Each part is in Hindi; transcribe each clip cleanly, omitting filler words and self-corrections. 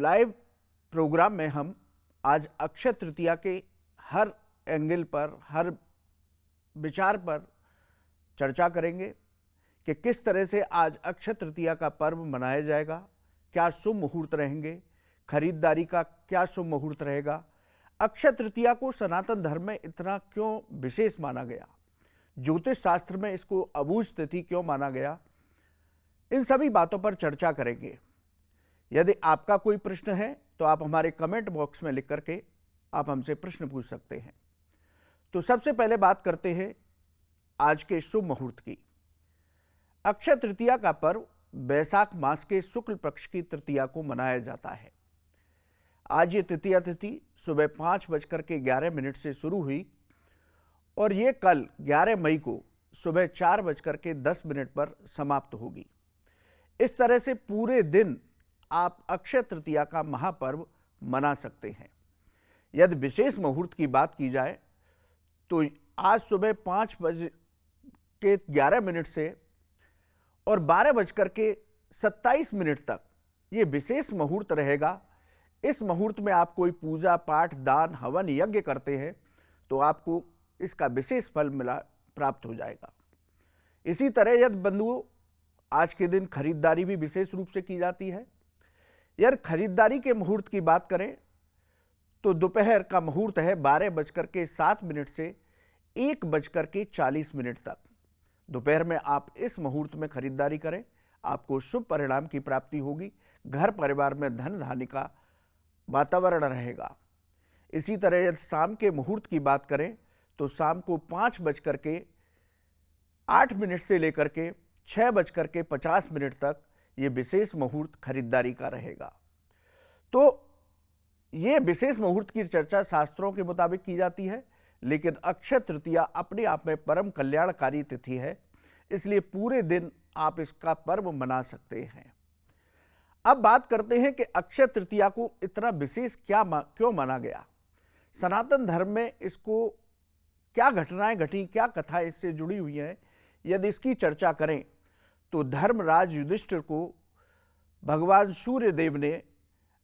लाइव प्रोग्राम में हम आज अक्षय तृतीया के हर एंगल पर, हर विचार पर चर्चा करेंगे कि किस तरह से आज अक्षय तृतीया का पर्व मनाया जाएगा, क्या शुभ मुहूर्त रहेंगे, खरीदारी का क्या शुभ मुहूर्त रहेगा, अक्षय तृतीया को सनातन धर्म में इतना क्यों विशेष माना गया, ज्योतिष शास्त्र में इसको अबूझ तिथि क्यों माना गया, इन सभी बातों पर चर्चा करेंगे। यदि आपका कोई प्रश्न है तो आप हमारे कमेंट बॉक्स में लिख करके आप हमसे प्रश्न पूछ सकते हैं। तो सबसे पहले बात करते हैं आज के शुभ मुहूर्त की। अक्षय तृतीया का पर्व बैसाख मास के शुक्ल पक्ष की तृतीया को मनाया जाता है। आज ये तृतीया तिथि सुबह 5:11 से शुरू हुई और ये कल 11 मई को सुबह 4:10 पर समाप्त होगी। इस तरह से पूरे दिन आप अक्षय तृतीया का महापर्व मना सकते हैं। यदि विशेष मुहूर्त की बात की जाए तो आज सुबह 5:11 से और 12:27 तक ये विशेष मुहूर्त रहेगा। इस मुहूर्त में आप कोई पूजा पाठ, दान, हवन, यज्ञ करते हैं तो आपको इसका विशेष फल प्राप्त हो जाएगा। इसी तरह यदि बंधुओं आज के दिन खरीदारी भी विशेष रूप से की जाती है। यदि खरीदारी के मुहूर्त की बात करें तो दोपहर का मुहूर्त है 12:07 से 1:40 तक। दोपहर में आप इस मुहूर्त में खरीदारी करें, आपको शुभ परिणाम की प्राप्ति होगी। घर परिवार में धन धान्य का वातावरण रहेगा। इसी तरह यदि शाम के मुहूर्त की बात करें तो शाम को 5:08 से लेकर के 6:50 तक ये विशेष मुहूर्त खरीदारी का रहेगा। तो ये विशेष मुहूर्त की चर्चा शास्त्रों के मुताबिक की जाती है, लेकिन अक्षय तृतीया अपने आप में परम कल्याणकारी तिथि है, इसलिए पूरे दिन आप इसका पर्व मना सकते हैं। अब बात करते हैं कि अक्षय तृतीया को इतना विशेष क्यों माना गया। सनातन धर्म में इसको क्या घटनाएं घटी, क्या कथाएं इससे जुड़ी हुई हैं, यदि इसकी चर्चा करें तो धर्मराज युधिष्ठिर को भगवान सूर्य देव ने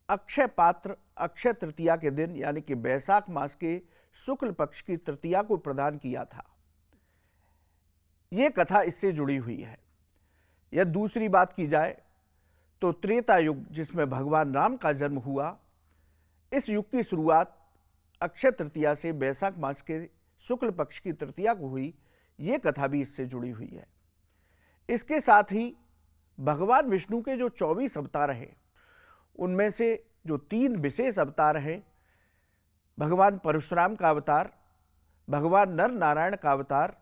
अक्षय पात्र अक्षय तृतीया के दिन यानी कि बैसाख मास के शुक्ल पक्ष की तृतीया को प्रदान किया था। यह कथा इससे जुड़ी हुई है। यह दूसरी बात की जाए तो त्रेता युग, जिसमें भगवान राम का जन्म हुआ, इस युग की शुरुआत अक्षय तृतीया से बैसाख मास के शुक्ल पक्ष की तृतीया को हुई। यह कथा भी इससे जुड़ी हुई है। इसके साथ ही भगवान विष्णु के जो 24 अवतार हैं, उनमें से जो 3 विशेष अवतार हैं, भगवान परशुराम का अवतार, भगवान नर नारायण का अवतार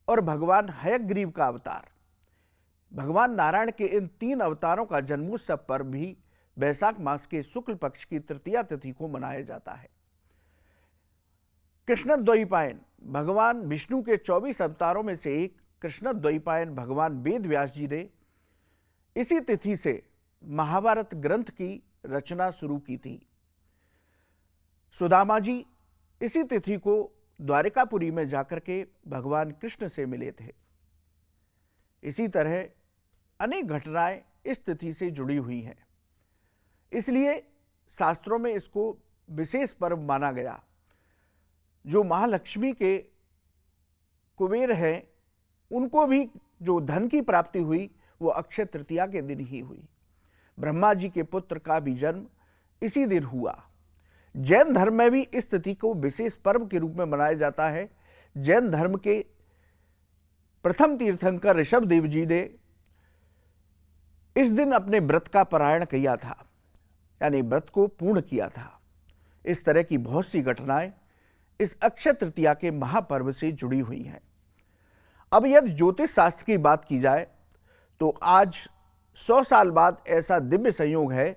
और भगवान हयग्रीव का अवतार, भगवान नारायण के इन 3 अवतारों का जन्मोत्सव पर्व भी बैसाख मास के शुक्ल पक्ष की तृतीया तिथि को मनाया जाता है। कृष्णद्वैपायन भगवान विष्णु के 24 अवतारों में से एक कृष्णद्वैपायन भगवान वेद व्यास जी ने इसी तिथि से महाभारत ग्रंथ की रचना शुरू की थी। सुदामा जी इसी तिथि को द्वारिकापुरी में जाकर के भगवान कृष्ण से मिले थे। इसी तरह अनेक घटनाएं इस तिथि से जुड़ी हुई हैं, इसलिए शास्त्रों में इसको विशेष पर्व माना गया। जो महालक्ष्मी के कुबेर हैं, उनको भी जो धन की प्राप्ति हुई वो अक्षय तृतीया के दिन ही हुई। ब्रह्मा जी के पुत्र का भी जन्म इसी दिन हुआ। जैन धर्म में भी इस तिथि को विशेष पर्व के रूप में मनाया जाता है। जैन धर्म के प्रथम तीर्थंकर ऋषभदेव जी ने इस दिन अपने व्रत का पारायण किया था, यानी व्रत को पूर्ण किया था। इस तरह की बहुत सी घटनाएं इस अक्षय तृतीया के महापर्व से जुड़ी हुई हैं। अब यदि ज्योतिष शास्त्र की बात की जाए तो आज 100 साल बाद ऐसा दिव्य संयोग है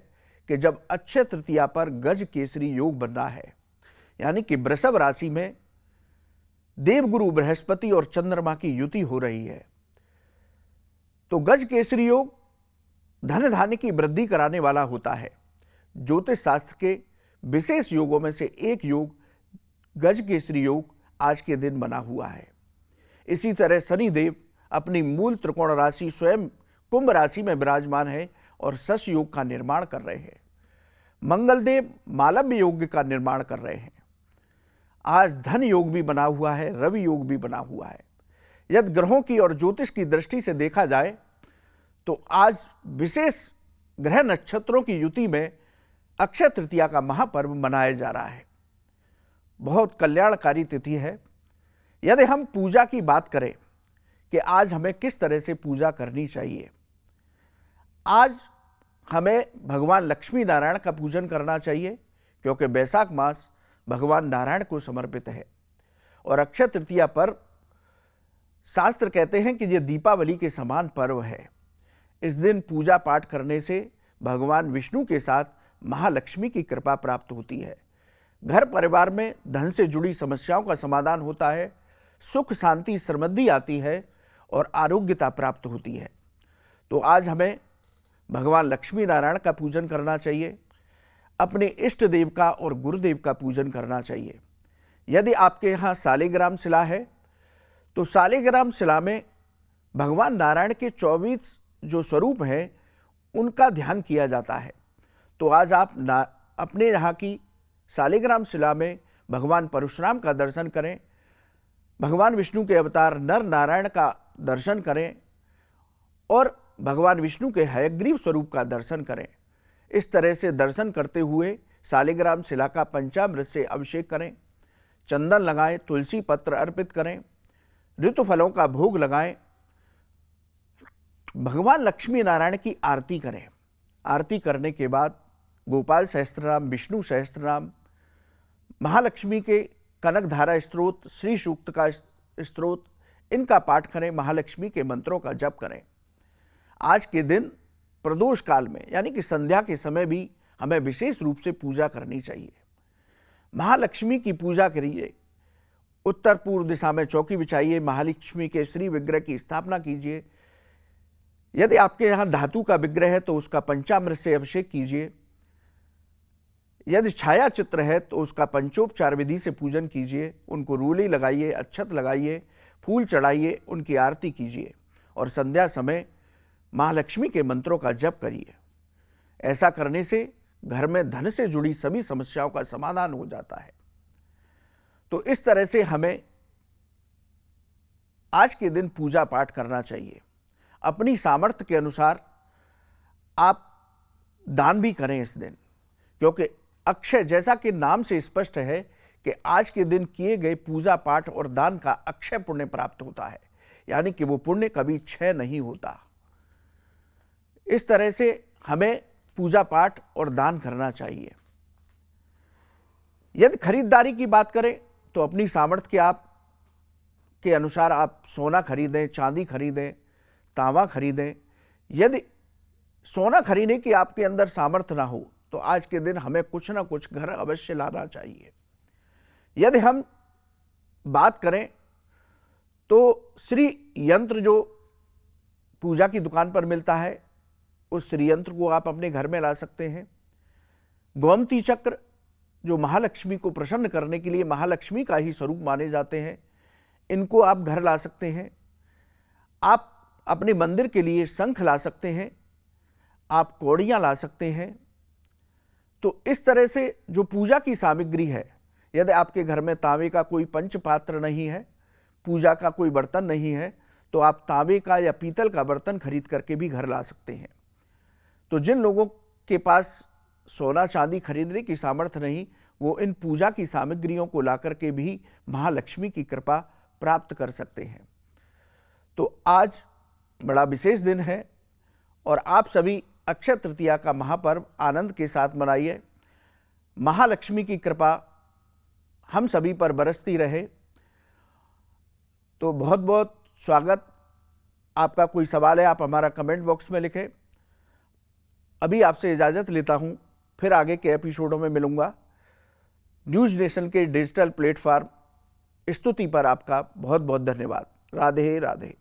कि जब अक्षय तृतीया पर गज केसरी योग बन रहा है, यानी कि वृषभ राशि में देवगुरु बृहस्पति और चंद्रमा की युति हो रही है। तो गज केसरी योग धन धान्य की वृद्धि कराने वाला होता है। ज्योतिष शास्त्र के विशेष योगों में से एक योग गज केसरी योग आज के दिन बना हुआ है। इसी तरह शनिदेव अपनी मूल त्रिकोण राशि स्वयं कुंभ राशि में विराजमान है और शश योग का निर्माण कर रहे हैं। मंगलदेव मालव्य योग का निर्माण कर रहे हैं। आज धन योग भी बना हुआ है, रवि योग भी बना हुआ है। यदि ग्रहों की और ज्योतिष की दृष्टि से देखा जाए तो आज विशेष ग्रह नक्षत्रों की युति में अक्षय तृतीया का महापर्व मनाया जा रहा है। बहुत कल्याणकारी तिथि है। यदि हम पूजा की बात करें कि आज हमें किस तरह से पूजा करनी चाहिए, आज हमें भगवान लक्ष्मी नारायण का पूजन करना चाहिए, क्योंकि बैसाख मास भगवान नारायण को समर्पित है। और अक्षय तृतीया पर शास्त्र कहते हैं कि यह दीपावली के समान पर्व है। इस दिन पूजा पाठ करने से भगवान विष्णु के साथ महालक्ष्मी की कृपा प्राप्त होती है। घर परिवार में धन से जुड़ी समस्याओं का समाधान होता है, सुख शांति समृद्धि आती है और आरोग्यता प्राप्त होती है। तो आज हमें भगवान लक्ष्मी नारायण का पूजन करना चाहिए, अपने इष्ट देव का और गुरुदेव का पूजन करना चाहिए। यदि आपके यहाँ शालिग्राम शिला है तो शालिग्राम शिला में भगवान नारायण के 24 जो स्वरूप हैं उनका ध्यान किया जाता है। तो आज आप अपने यहाँ की शालिग्राम शिला में भगवान परशुराम का दर्शन करें, भगवान विष्णु के अवतार नर नारायण का दर्शन करें और भगवान विष्णु के हयग्रीव स्वरूप का दर्शन करें। इस तरह से दर्शन करते हुए शालिग्राम शिला का पंचामृत से अभिषेक करें, चंदन लगाएं, तुलसी पत्र अर्पित करें, ऋतु फलों का भोग लगाएं, भगवान लक्ष्मी नारायण की आरती करें। आरती करने के बाद गोपाल सहस्त्रनाम, विष्णु सहस्त्रनाम, महालक्ष्मी के कनकधारा स्तोत्र, श्री सूक्त का स्तोत्र, इनका पाठ करें, महालक्ष्मी के मंत्रों का जप करें। आज के दिन प्रदोष काल में यानी कि संध्या के समय भी हमें विशेष रूप से पूजा करनी चाहिए। महालक्ष्मी की पूजा करिए, उत्तर पूर्व दिशा में चौकी बिछाइए, महालक्ष्मी के श्री विग्रह की स्थापना कीजिए। यदि आपके यहाँ धातु का विग्रह है तो उसका पंचामृत से अभिषेक कीजिए। यदि छाया चित्र है तो उसका पंचोपचार विधि से पूजन कीजिए। उनको रूली लगाइए, अक्षत लगाइए, फूल चढ़ाइए, उनकी आरती कीजिए और संध्या समय महालक्ष्मी के मंत्रों का जप करिए। ऐसा करने से घर में धन से जुड़ी सभी समस्याओं का समाधान हो जाता है। तो इस तरह से हमें आज के दिन पूजा पाठ करना चाहिए। अपनी सामर्थ्य के अनुसार आप दान भी करें इस दिन, क्योंकि अक्षय जैसा कि नाम से स्पष्ट है कि आज के दिन किए गए पूजा पाठ और दान का अक्षय पुण्य प्राप्त होता है, यानी कि वो पुण्य कभी क्षय नहीं होता। इस तरह से हमें पूजा पाठ और दान करना चाहिए। यदि खरीदारी की बात करें तो अपनी सामर्थ्य के अनुसार आप सोना खरीदें, चांदी खरीदें, तांबा खरीदें। यदि सोना खरीदने की आपके अंदर सामर्थ्य ना हो तो आज के दिन हमें कुछ ना कुछ घर अवश्य लाना चाहिए। यदि हम बात करें तो श्री यंत्र जो पूजा की दुकान पर मिलता है, उस श्री यंत्र को आप अपने घर में ला सकते हैं। गोमती चक्र जो महालक्ष्मी को प्रसन्न करने के लिए महालक्ष्मी का ही स्वरूप माने जाते हैं, इनको आप घर ला सकते हैं। आप अपने मंदिर के लिए शंख ला सकते हैं, आप कौड़ियाँ ला सकते हैं। तो इस तरह से जो पूजा की सामग्री है, यदि आपके घर में तांबे का कोई पंचपात्र नहीं है, पूजा का कोई बर्तन नहीं है, तो आप तांबे का या पीतल का बर्तन खरीद करके भी घर ला सकते हैं। तो जिन लोगों के पास सोना चांदी खरीदने की सामर्थ्य नहीं, वो इन पूजा की सामग्रियों को ला करके भी महालक्ष्मी की कृपा प्राप्त कर सकते हैं। तो आज बड़ा विशेष दिन है और आप सभी अक्षय तृतीया का महापर्व आनंद के साथ मनाइए। महालक्ष्मी की कृपा हम सभी पर बरसती रहे। तो बहुत बहुत स्वागत। आपका कोई सवाल है आप हमारा कमेंट बॉक्स में लिखें। अभी आपसे इजाज़त लेता हूं, फिर आगे के एपिसोडों में मिलूंगा। न्यूज़ नेशन के डिजिटल प्लेटफॉर्म स्तुति पर आपका बहुत बहुत धन्यवाद। राधे राधे।